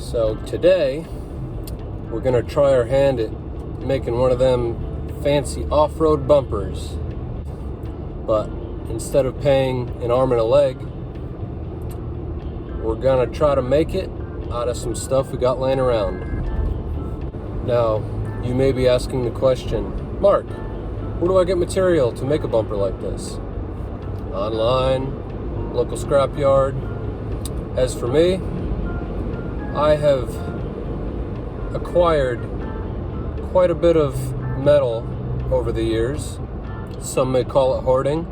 So today we're gonna try our hand at making one of them fancy off-road bumpers, but instead of paying an arm and a leg, we're gonna try to make it out of some stuff we got laying around. Now you may be asking the question, Mark, where do I get material to make a bumper like this? Online, local scrapyard. As for me, I have acquired quite a bit of metal over the years. Some may call it hoarding.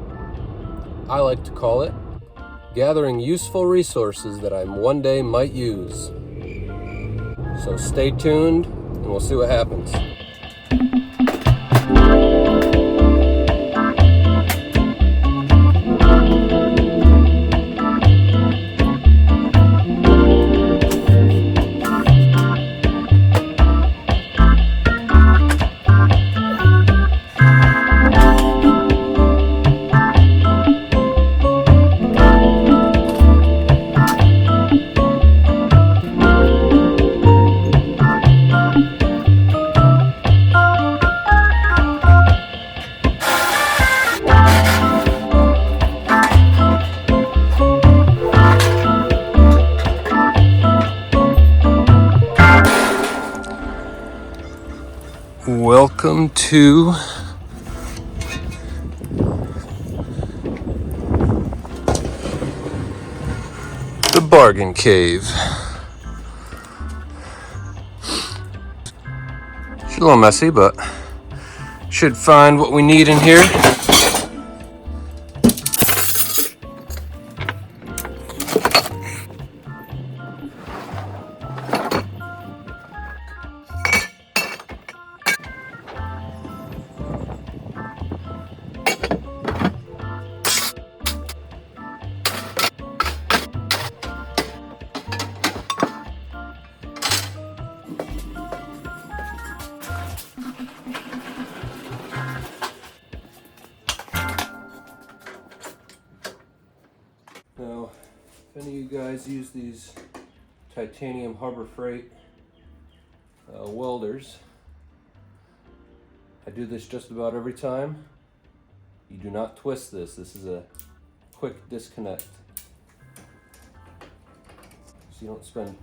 I like to call it gathering useful resources that I one day might use. So stay tuned and we'll see what happens. Welcome to the Bargain Cave. It's a little messy, but should find what we need in here. Now, if any of you guys use these titanium Harbor Freight welders, I do this just about every time. You do not twist this. This is a quick disconnect. So you don't spend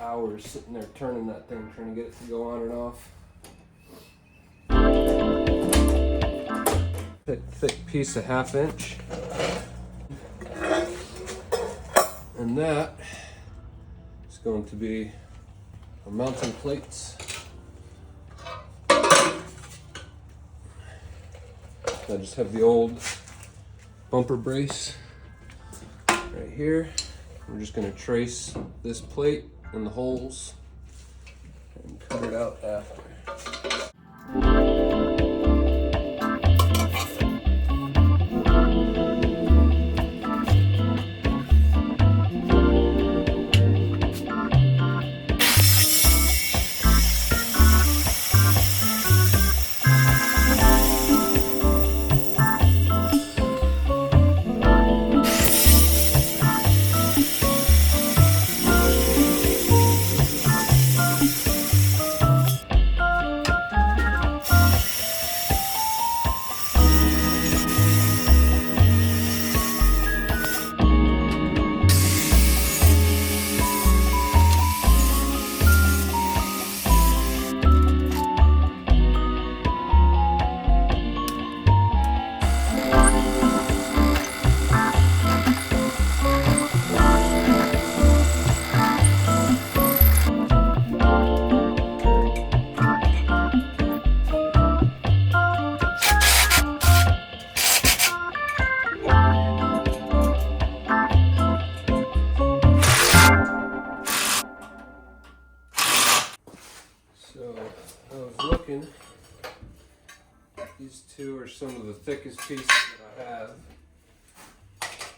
hours sitting there turning that thing, trying to get it to go on and off. Thick piece of 1/2 inch. And that is going to be our mounting plates. I just have the old bumper brace right here. We're just going to trace this plate and the holes and cut it out after. These two are some of the thickest pieces that I have. It's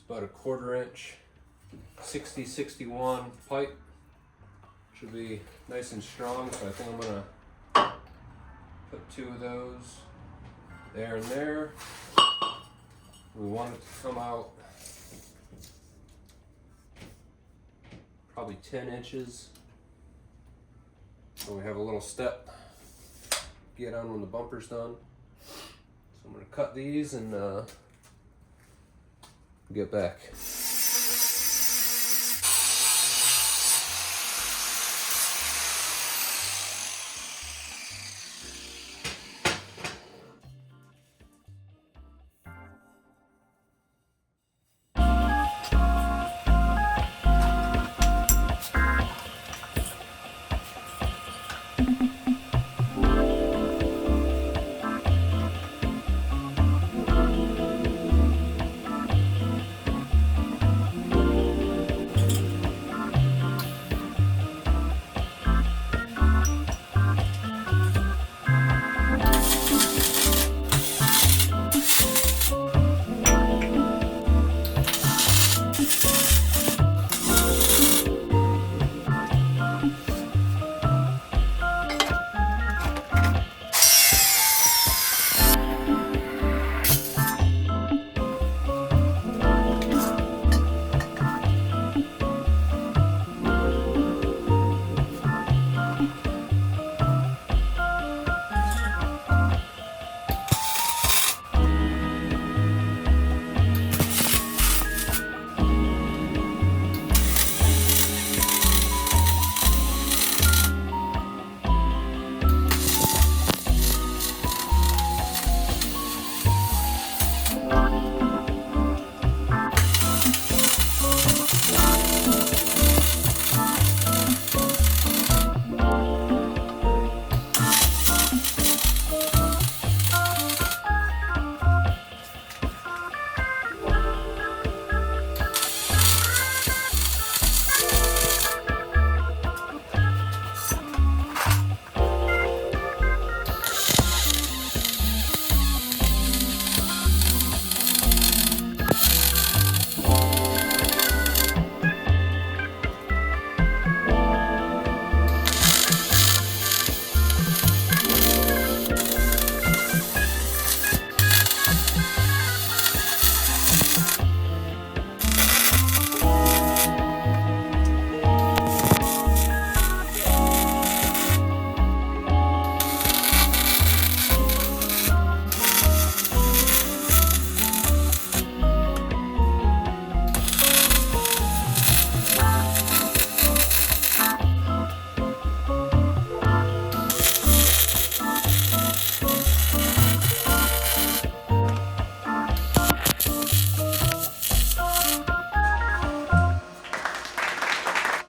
about a 1/4 inch, 60-61 pipe. Should be nice and strong, so I think I'm gonna put 2 of those there and there. We want it to come out probably 10 inches. So we have a little step get on when the bumper's done. So I'm gonna cut these and get back.